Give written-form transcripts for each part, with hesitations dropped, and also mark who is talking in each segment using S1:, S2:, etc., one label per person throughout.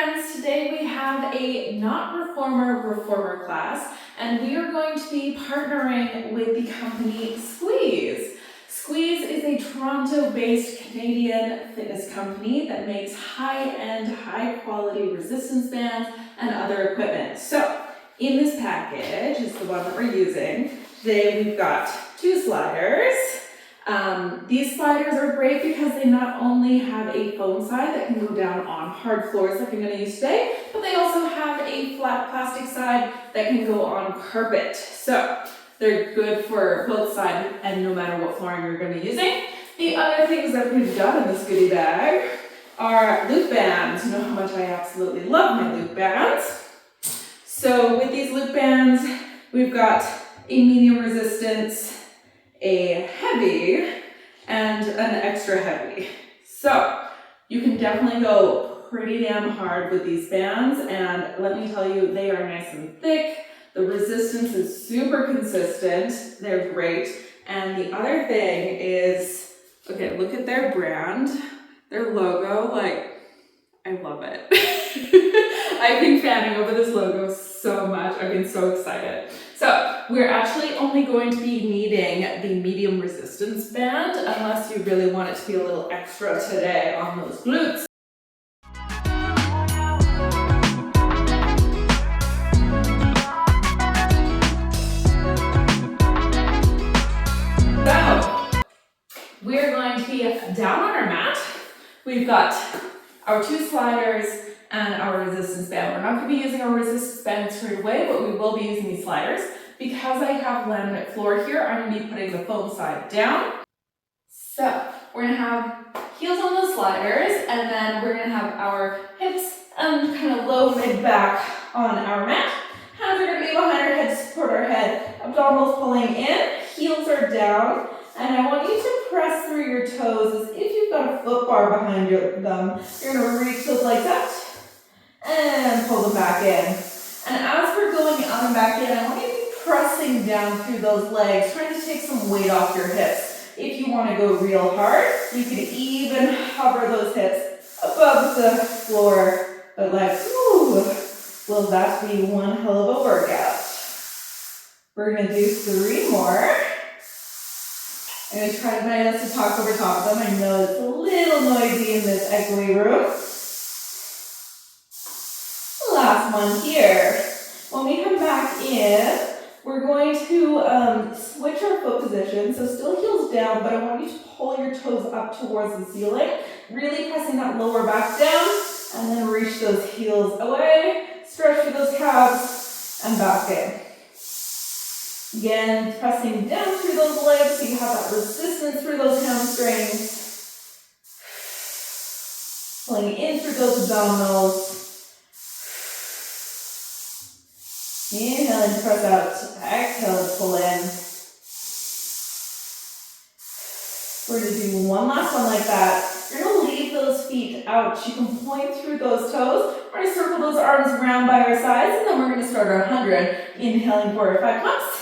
S1: friends, today we have a not reformer class, and we are going to be partnering with the company Squeeze. Squeeze is a Toronto-based Canadian fitness company that makes high-end, high-quality resistance bands and other equipment. So in this package is the one that we're using. Today we've got 2 sliders. These sliders are great because they not only have a foam side that can go down on hard floors like I'm going to use today, but they also have a flat plastic side that can go on carpet. So they're good for both sides and no matter what flooring you're going to be using. The other things that we've got in this goodie bag are loop bands. You know how much I absolutely love my loop bands. So with these loop bands, we've got a medium resistance, a heavy, and an extra heavy. So you can definitely go pretty damn hard with these bands, and let me tell you, they are nice and thick. The resistance is super consistent. They're great. And the other thing is, okay, look at their brand, their logo, like, I love it. I've been fanning over this logo so much. I've been so excited. So we're actually only going to be needing the medium resistance band unless you really want it to be a little extra today on those glutes. So we're going to be down on our mat. We've got our 2 sliders and our resistance band. We're not going to be using our resistance band straight away, but we will be using these sliders. Because I have laminate floor here, I'm going to be putting the foam side down. So we're going to have heels on those sliders, and then we're going to have our hips and kind of low mid-back on our mat. Hands are going to be behind our head to support our head. Abdominals pulling in, heels are down, and I want you to press through your toes as if you've got a foot bar behind them. You're going to reach those legs out and pull them back in. And as we're going out and back in, I want you to be pressing down through those legs, trying to take some weight off your hips. If you want to go real hard, you can even hover those hips above the floor. But like, ooh, will that be one hell of a workout? We're going to do 3 more. I'm going to try my best to talk over top of them. I know it's a little noisy in this echoey room. Last one here. When we come back in, we're going to switch our foot position. So still heels down, but I want you to pull your toes up towards the ceiling, really pressing that lower back down, and then reach those heels away, stretch through those calves, and back in. Again, pressing down through those legs so you have that resistance through those hamstrings. Pulling in through those abdominals. Inhale and press out. Exhale and pull in. We're going to do one last one like that. You're going to leave those feet out. You can point through those toes. We're going to circle those arms around by our sides, and then we're going to start our 100. Inhaling for 5 pumps.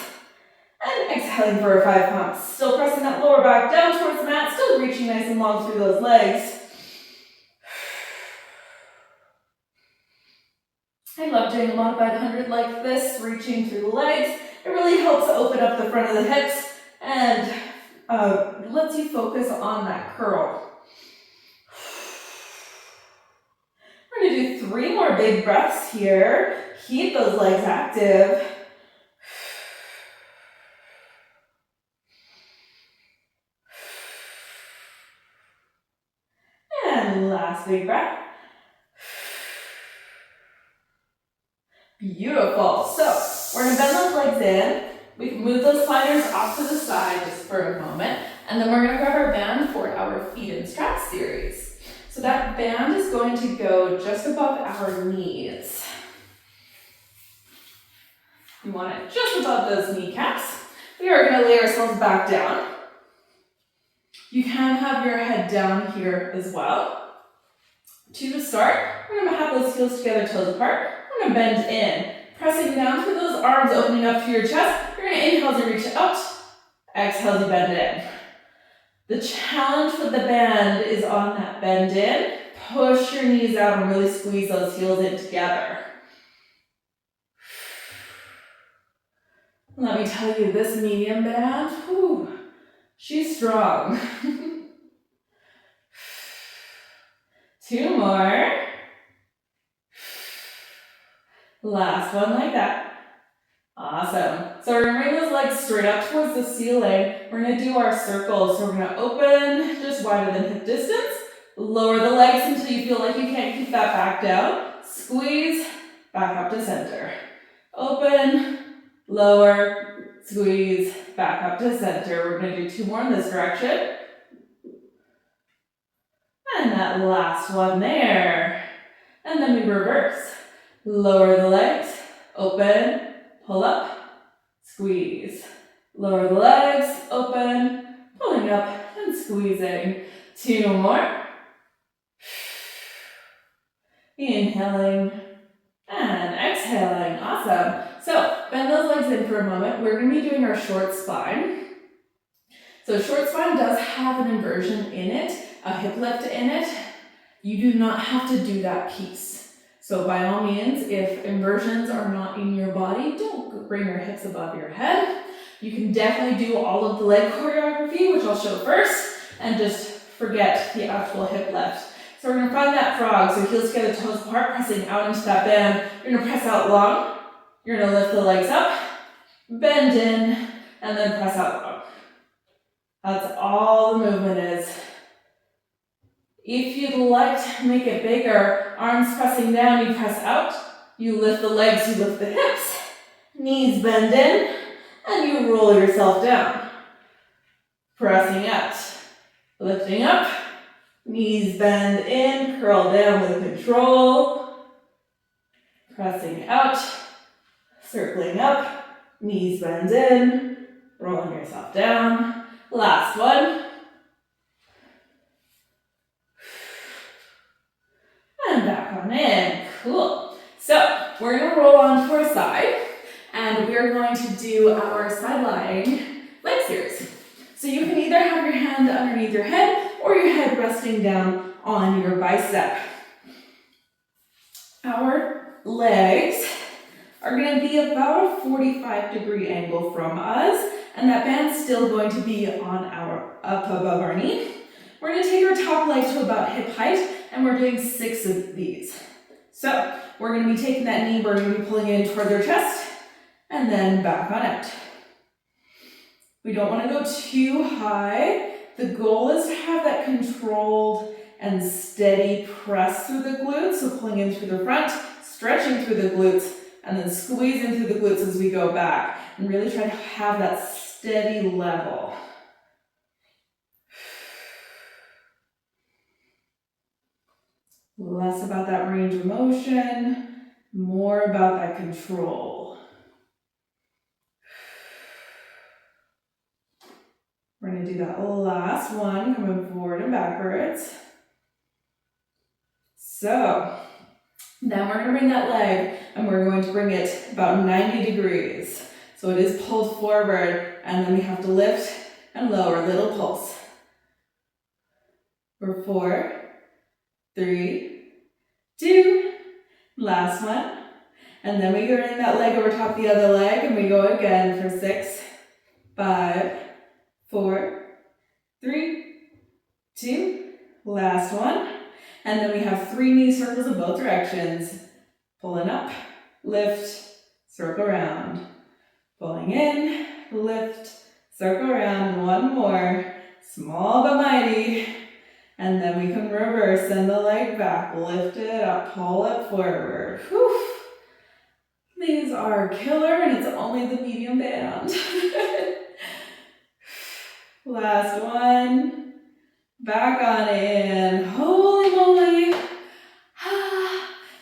S1: And exhaling for 5 pumps. Still pressing that lower back down towards the mat. Still reaching nice and long through those legs. I love doing a modified 100 like this, reaching through the legs. It really helps open up the front of the hips and lets you focus on that curl. We're going to do 3 more big breaths here. Keep those legs active. And last big breath. Beautiful. So we're going to bend those legs in. We can move those sliders off to the side just for a moment. And then we're going to grab our band for our feet and strap series. So that band is going to go just above our knees. We want it just above those kneecaps. We are going to lay ourselves back down. You can have your head down here as well. To start, we're going to have those heels together, toes apart. We're going to bend in, pressing down through those arms, opening up through your chest. You're going to inhale as you reach out, exhale as you bend in. The challenge with the band is on that bend in, push your knees out and really squeeze those heels in together. Let me tell you, this medium band, whew, she's strong. 2 more. Last one like that. Awesome. So we're gonna bring those legs straight up towards the ceiling. We're gonna do our circles. So we're gonna open just wider than hip distance. Lower the legs until you feel like you can't keep that back down. Squeeze, back up to center. Open, lower, squeeze, back up to center. We're gonna do 2 more in this direction. And that last one there. And then we reverse. Lower the legs, open, pull up, squeeze. Lower the legs, open, pulling up and squeezing. 2 more. Inhaling and exhaling. Awesome. So bend those legs in for a moment. We're going to be doing our short spine. So short spine does have an inversion in it, a hip lift in it. You do not have to do that piece. So by all means, if inversions are not in your body, don't bring your hips above your head. You can definitely do all of the leg choreography, which I'll show first, and just forget the actual hip lift. So we're gonna find that frog, so heels together, toes apart, pressing out into that bend. You're gonna press out long. You're gonna lift the legs up, bend in, and then press out long. That's all the movement is. If you'd like to make it bigger, arms pressing down, you press out. You lift the legs, you lift the hips. Knees bend in, and you roll yourself down. Pressing out, lifting up. Knees bend in, curl down with control. Pressing out, circling up. Knees bend in, rolling yourself down. Last one. And back on in. Cool. So we're going to roll onto our side, and we're going to do our side lying leg series. So you can either have your hand underneath your head or your head resting down on your bicep. Our legs are going to be about a 45-degree angle from us, and that band's still going to be on our up above our knee. We're going to take our top leg to about hip height, and we're doing 6 of these. So we're going to be taking that knee, we're going to be pulling it in toward their chest, and then back on out. We don't want to go too high. The goal is to have that controlled and steady press through the glutes, so pulling in through the front, stretching through the glutes, and then squeezing through the glutes as we go back, and really try to have that steady level. Less about that range of motion, more about that control. We're going to do that last one, coming forward and backwards. So, then we're going to bring that leg, and we're going to bring it about 90 degrees. So it is pulled forward, and then we have to lift and lower, little pulse. For 4, 3, 2, last one. And then we bring that leg over top the other leg, and we go again for 6, 5, 4, 3, 2, last one. And then we have 3 knee circles in both directions. Pulling up, lift, circle around. Pulling in, lift, circle around. 1 more, small but mighty. And then we can reverse, send the leg back, lift it up, pull it forward. Whew. These are killer, and it's only the medium band. Last one. Back on in. Holy moly.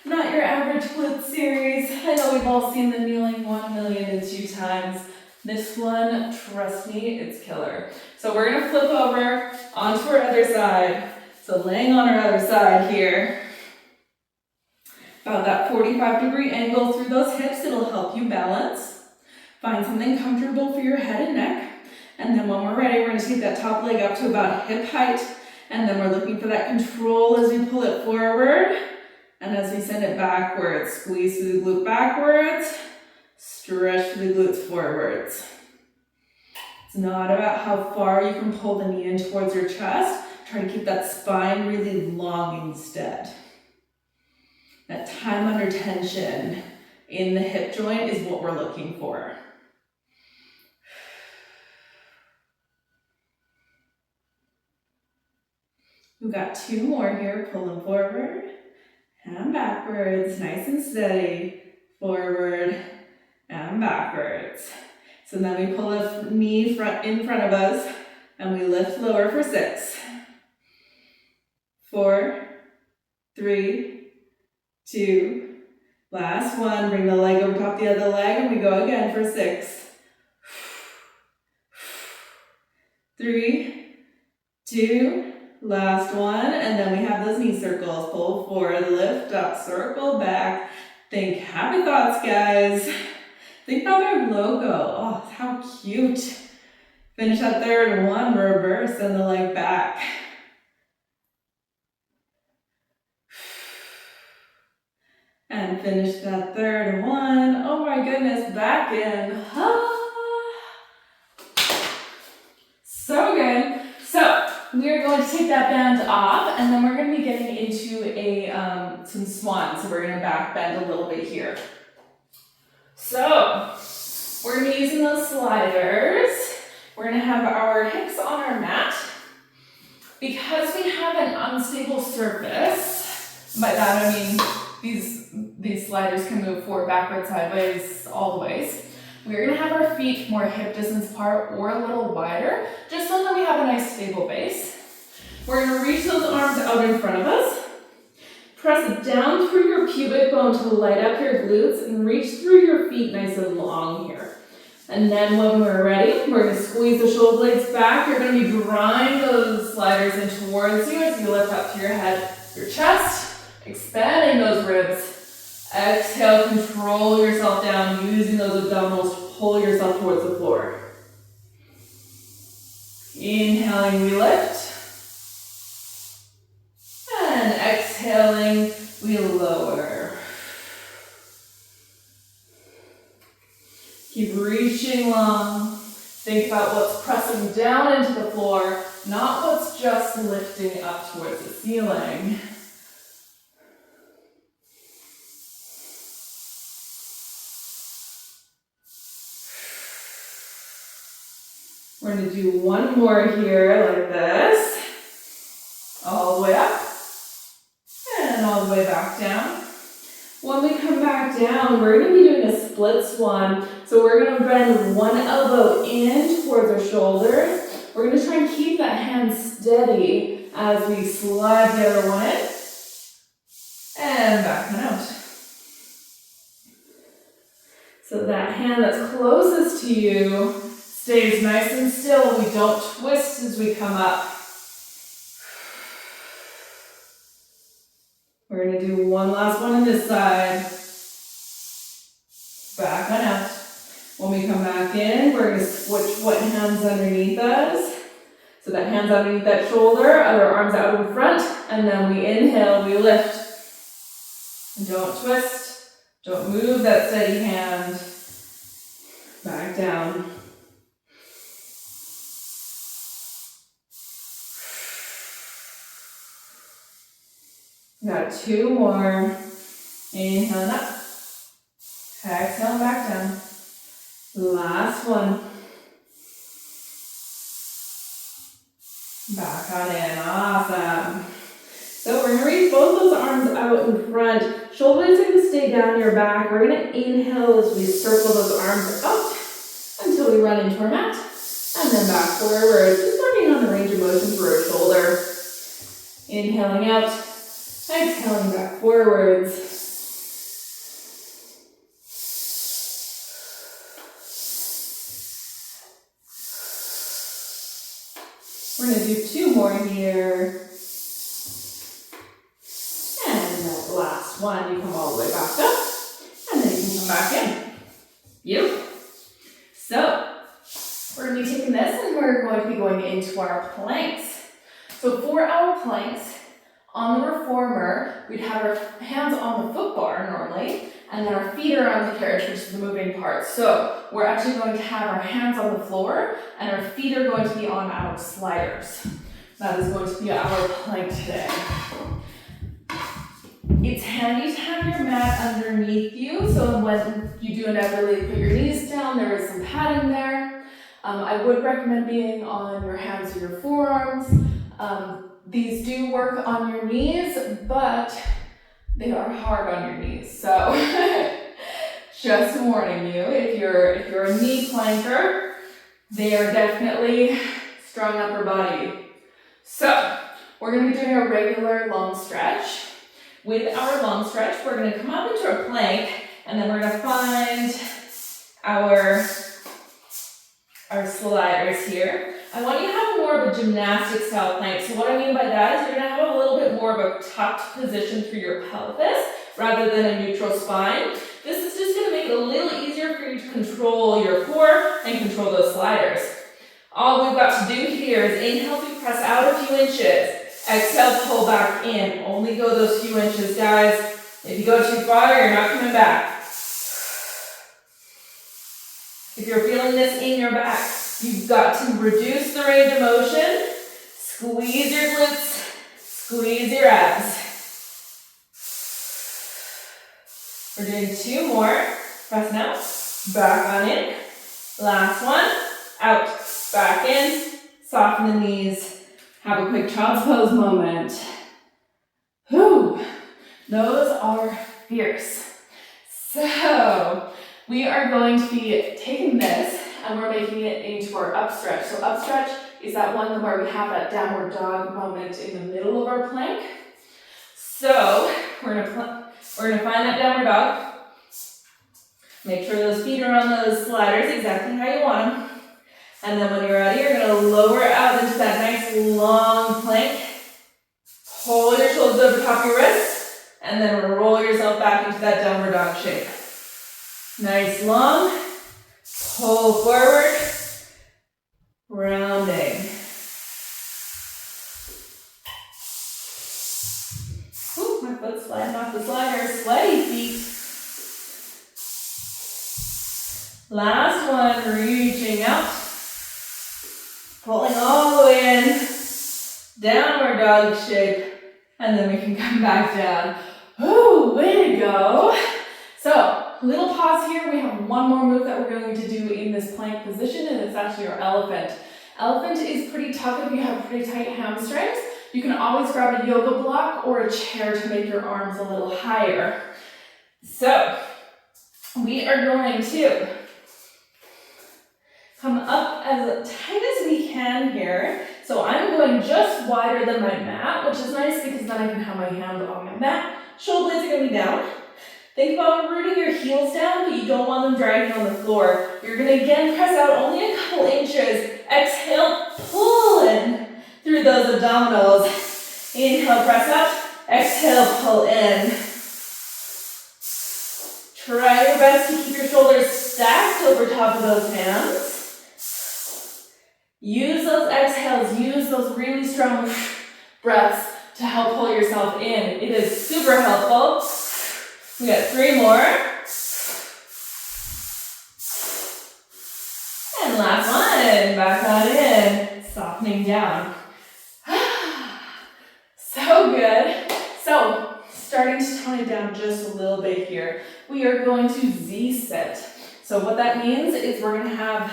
S1: Not your average glute series. I know we've all seen the kneeling 1,000,002 times. This one, trust me, it's killer. So we're going to flip over onto our other side. So laying on our other side here. About that 45-degree angle through those hips. It'll help you balance. Find something comfortable for your head and neck. And then when we're ready, we're going to take that top leg up to about hip height, And then we're looking for that control as we pull it forward. And as we send it backwards, squeeze through the glute backwards, stretch through the glutes forwards. It's not about how far you can pull the knee in towards your chest. Try to keep that spine really long instead. That time under tension in the hip joint is what we're looking for. We've got 2 more here, pulling forward and backwards, nice and steady, forward and backwards. So then we pull a knee in front of us and we lift lower for 6, 4, 3, 2, last one, bring the leg over top the other leg and we go again for 6, 3, 2, last one, and then we have those knee circles. Pull forward, lift up, circle back. Think happy thoughts, guys. Think about their logo. Oh, how cute. Finish that third one, reverse, and the leg back. And finish that third one. Oh my goodness, back in. So good. So we are going to take that band off, and then we're going to be getting into some Swan. So we're going to back bend a little bit here. So we're going to be using those sliders. We're going to have our hips on our mat. Because we have an unstable surface, by that I mean these sliders can move forward, backward, sideways, all the ways. We're going to have our feet more hip distance apart or a little wider, just so that we have a nice stable base. We're going to reach those arms out in front of us. Press it down through your pubic bone to light up your glutes and reach through your feet nice and long here. And then when we're ready, we're going to squeeze the shoulder blades back. You're going to be drawing those sliders in towards you as you lift up to your head, your chest, expanding those ribs. Exhale, control yourself down, using those abdominals to pull yourself towards the floor. Inhaling, we lift. And exhaling, we lower. Keep reaching long. Think about what's pressing down into the floor, not what's just lifting up towards the ceiling. We're going to do one more here like this. All the way up. And all the way back down. When we come back down, we're going to be doing a split swan. So we're going to bend one elbow in towards our shoulders. We're going to try and keep that hand steady as we slide the other one in. And back and out. So that hand that's closest to you stays nice and still. We don't twist as we come up. We're going to do one last one on this side. Back on out. When we come back in, we're going to switch what hands underneath us. So that hand's underneath that shoulder, other arms out in front, and then we inhale, we lift. Don't twist, don't move that steady hand. Back down. Got 2 more. Inhale up. Exhale back down. Last one. Back on in. Awesome. So we're going to reach both those arms out in front. Shoulders are going to stay down your back. We're going to inhale as we circle those arms out until we run into our mat. And then back forward. Just working on the range of motion for our shoulder. Inhaling out. Exhaling back forwards. We're going to do 2 more here. And that last one, you come all the way back up. And then you can come back in. Beautiful. So, we're going to be taking this and we're going to be going into our planks. So for our planks, on the reformer, we'd have our hands on the foot bar normally, and then our feet are on the carriage, which is the moving part. So we're actually going to have our hands on the floor, and our feet are going to be on our sliders. That is going to be our plank today. It's handy to have your mat underneath you, so when you do inevitably put your knees down, there is some padding there. I would recommend being on your hands or your forearms. These do work on your knees, but they are hard on your knees. So just warning you, if you're a knee planker, they are definitely strong upper body. So we're going to be doing a regular long stretch. With our long stretch, we're going to come up into a plank, and then we're going to find our sliders here. I want you to have more of a gymnastic style plank. So what I mean by that is you're going to have a little bit more of a tucked position through your pelvis rather than a neutral spine. This is just going to make it a little easier for you to control your core and control those sliders. All we've got to do here is inhale to press out a few inches. Exhale, pull back in. Only go those few inches, guys. If you go too far, you're not coming back. If you're feeling this in your back, you've got to reduce the range of motion, squeeze your glutes, squeeze your abs. We're doing 2 more. Press out, back on in. Last one, out, back in. Soften the knees. Have a quick child's pose moment. Whew, those are fierce. So we are going to be taking this and we're making it into our up stretch. So up stretch is that one where we have that downward dog moment in the middle of our plank. So we're gonna find that downward dog. Make sure those feet are on those sliders exactly how you want them. And then when you're ready, you're gonna lower out into that nice long plank. Pull your shoulders over top of your wrists, and then roll yourself back into that downward dog shape. Nice long, pull forward, rounding. Whew, my foot's sliding off the slider, sweaty feet. Last one, reaching out, pulling all the way in, downward dog shape, and then we can come back down. Ooh, way to go. So, little pause here. We have one more move that we're going to do in this plank position, and it's actually our elephant. Elephant is pretty tough if you have pretty tight hamstrings. You can always grab a yoga block or a chair to make your arms a little higher. So, we are going to come up as tight as we can here. So I'm going just wider than my mat, which is nice because then I can have my hand on my mat. Shoulder blades are going to be down. Think about rooting your heels down, but you don't want them dragging on the floor. You're going to again press out only a couple inches. Exhale, pull in through those abdominals. Inhale, press out. Exhale, pull in. Try your best to keep your shoulders stacked over top of those hands. Use those exhales, use those really strong breaths to help pull yourself in. It is super helpful. We got 3 more. And last one, back on in, softening down. So good. So, starting to tone it down just a little bit here. We are going to Z-sit. So what that means is we're going to have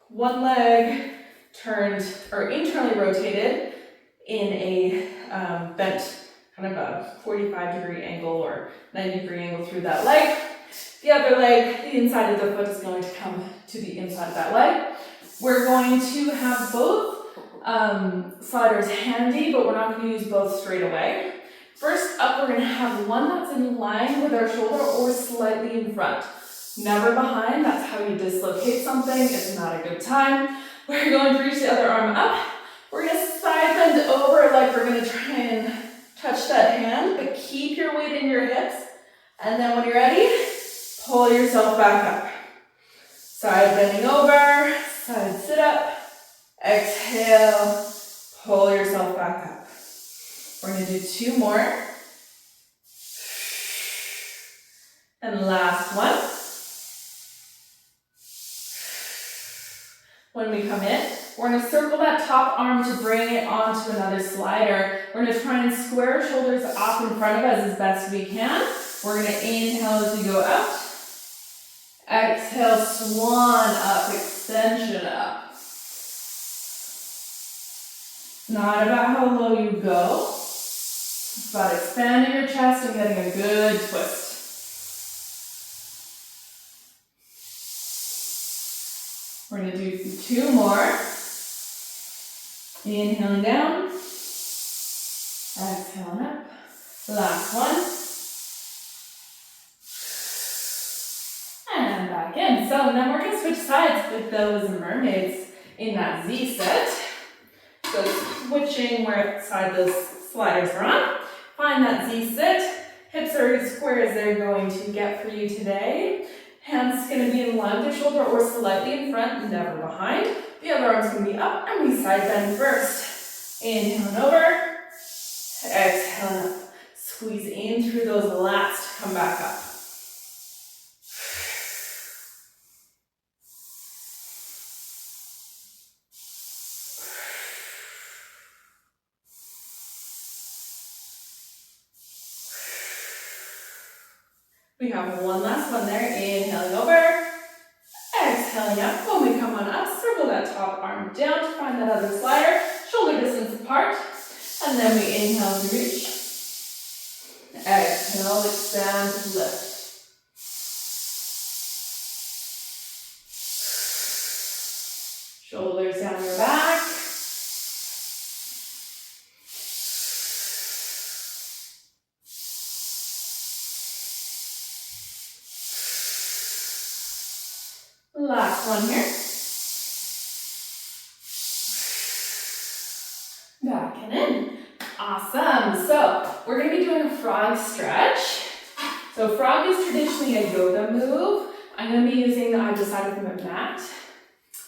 S1: one leg turned or internally rotated in a bent kind of a 45-degree angle or 90-degree angle through that leg. The other leg, the inside of the foot is going to come to the inside of that leg. We're going to have both sliders handy, but we're not going to use both straight away. First up, we're going to have one that's in line with our shoulder or slightly in front. Never behind, that's how you dislocate something. It's not a good time. We're going to reach the other arm up. We're going to side bend over like we're going to try and touch that hand, but keep your weight in your hips. And then when you're ready, pull yourself back up. Side bending over, side sit up. Exhale, Pull yourself back up. We're going to do 2 more. And last one. When we come in, we're going to circle that top arm to bring it onto another slider. We're going to try and square our shoulders up in front of us as best we can. We're going to inhale as we go out. Exhale, swan up, extension up. It's not about how low you go. It's about expanding your chest and getting a good twist. We're going to do 2 more. Inhaling down. Exhaling up. Last one. And back in. So then we're going to switch sides with those mermaids in that Z set. So switching where side those sliders are on. Find that Z sit. Hips are as square as they're going to get for you today. Hands going to be in line with your shoulder or slightly in front, never behind. The other arm's going to be up, and we side bend first. Inhaling over. Exhaling up. Squeeze in through those lats to come back up. We have one last one there. Inhaling over. Exhaling up. When we come on up, circle that top arm down to find that other slider. Shoulder distance apart. And then we inhale to reach. Exhale, expand, lift. Shoulders down your back. Last one here. Back and in. Awesome. So we're going to be doing a frog stretch. So frog is traditionally a yoga move. I'm going to be using, I decided from a mat.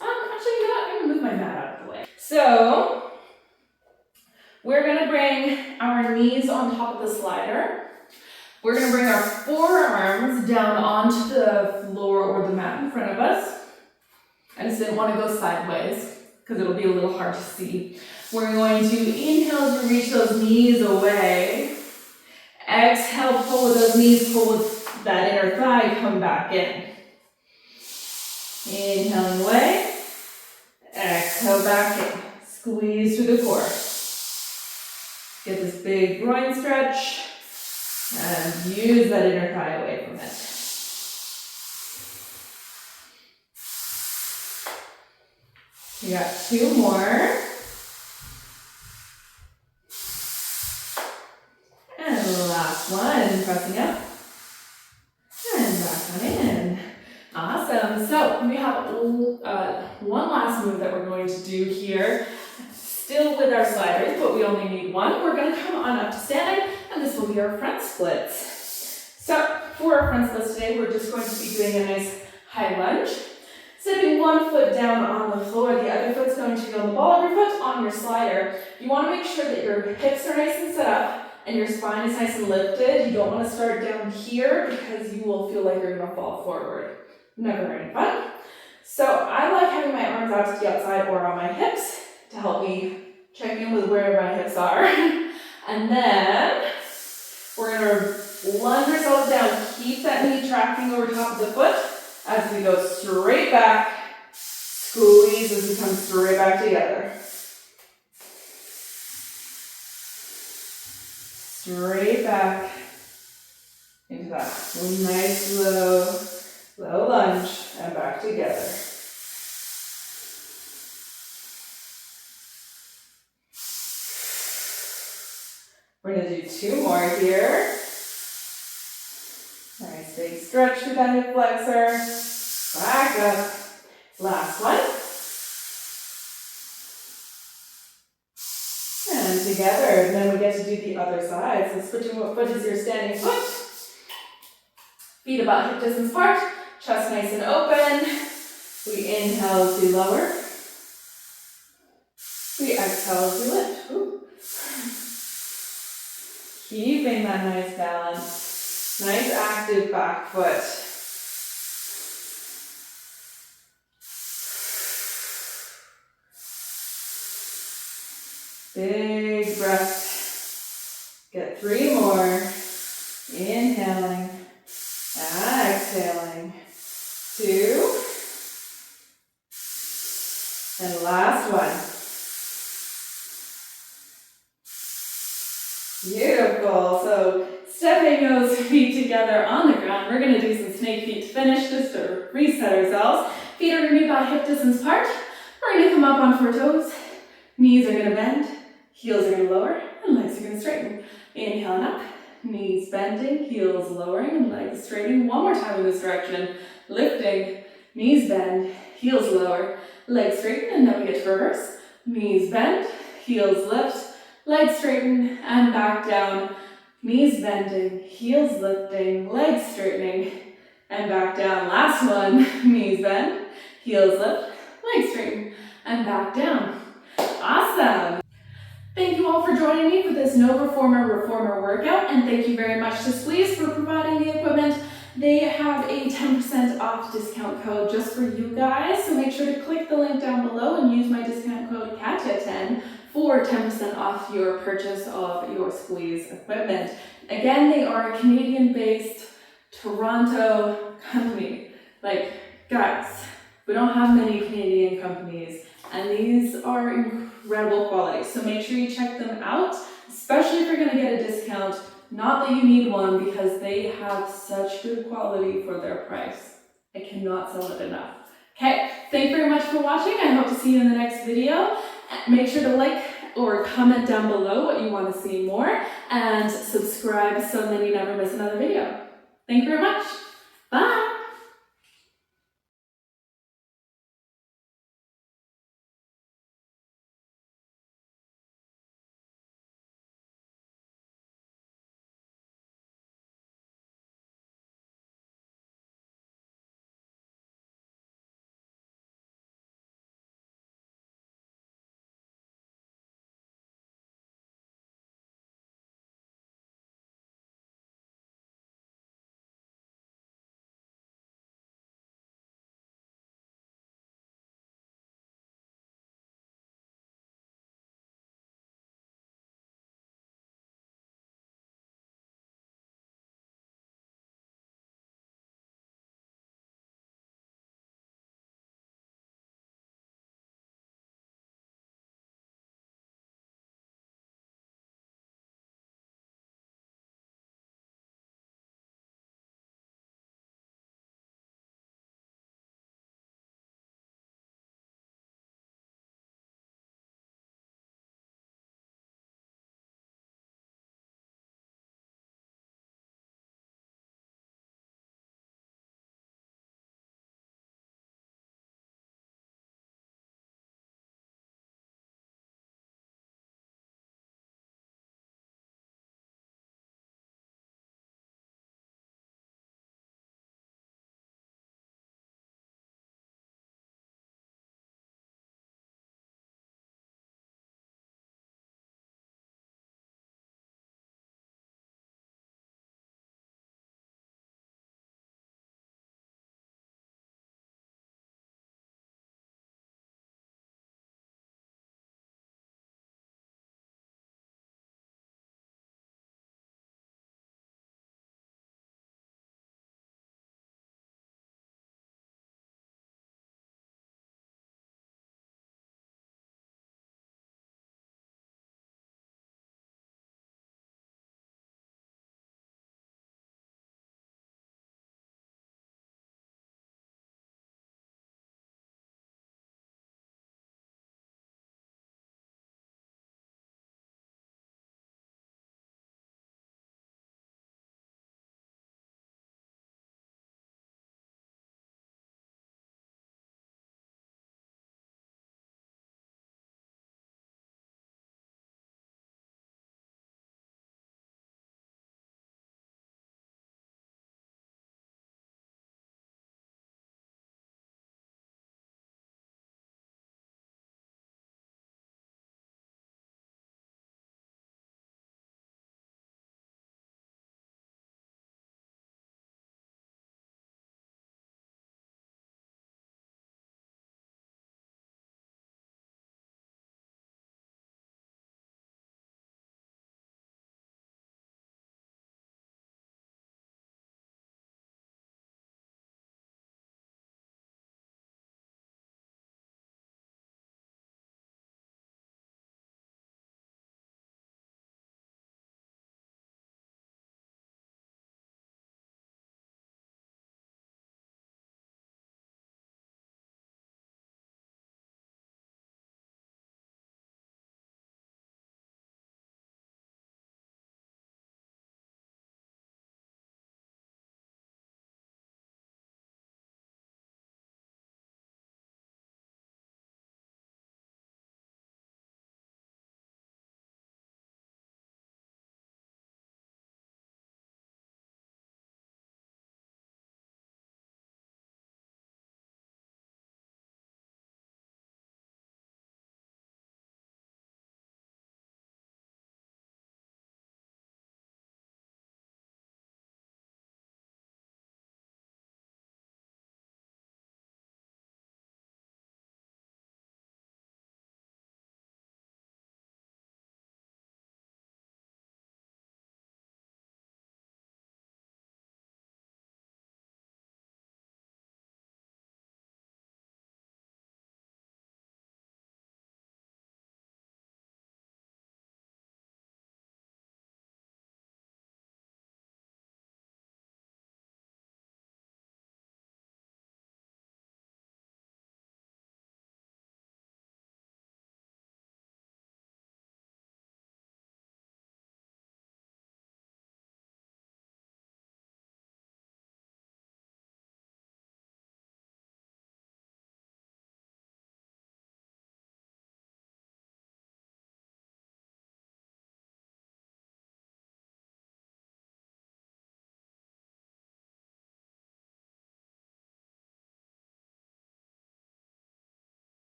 S1: Actually, you know what? I'm going to move my mat out of the way. So we're going to bring our knees on top of the slider. We're going to bring our forearms down onto the floor or the mat in front of us. I just didn't want to go sideways because it'll be a little hard to see. We're going to inhale to reach those knees away. Exhale, pull with those knees, pull with that inner thigh, come back in. Inhaling away. Exhale, back in. Squeeze through the core. Get this big groin stretch. And use that inner thigh away from it. We got 2 more. And last one, pressing up. And back on in. Awesome. So we have one last move that we're going to do here. Still with our sliders, but we only need one. We're going to come on up to standing, and this will be our front splits. So for our front splits today, we're just going to be doing a nice high lunge. Stepping one foot down on the floor, the other foot's going to be on the ball of your foot on your slider. You want to make sure that your hips are nice and set up and your spine is nice and lifted. You don't want to start down here because you will feel like you're going to fall forward. Never any fun. So I like having my arms out to the outside or on my hips to help me check in with where my hips are. And then we're going to lunge ourselves down. Keep that knee tracking over top of the foot as we go straight back. Squeeze as we come straight back together. Straight back into that nice low lunge and back together. We're going to do 2 more here. Nice big stretch through that hip flexor. Back up. Last one. And together. And then we get to do the other side. So switching what foot is your standing foot. Feet about hip distance apart. Chest nice and open. We inhale as we lower. We exhale as we lift. Ooh. Keeping that nice balance. Nice active back foot. Big breath. Get 3 more. Inhaling. Exhaling. 2. And last one. Beautiful. So stepping those feet together on the ground, we're going to do some snake feet to finish this to reset ourselves. Feet are going to be about hip distance apart. We're going to come up onto our toes. Knees are going to bend. Heels are going to lower. And legs are going to straighten. Inhaling up. Knees bending. Heels lowering. And legs straightening. One more time in this direction. Lifting. Knees bend. Heels lower. Legs straighten. And then we get to reverse. Knees bend. Heels lift. Legs straighten and back down, knees bending, heels lifting, legs straightening, and back down. Last one, knees bend, heels lift, legs straighten, and back down. Awesome. Thank you all for joining me for this No Reformer workout, and thank you very much to Squeeze for providing the equipment. They have a 10% off discount code just for you guys, so make sure to click the link down below and use my discount code KATYA10 for 10% off your purchase of your Squeeze equipment. Again, they are a Canadian-based Toronto company. Like, guys, we don't have many Canadian companies, and these are incredible quality. So make sure you check them out, especially if you're gonna get a discount. Not that you need one, because they have such good quality for their price. I cannot sell it enough. Okay, thank you very much for watching. I hope to see you in the next video. Make sure to like or comment down below what you want to see more, and subscribe so then you never miss another video. Thank you very much.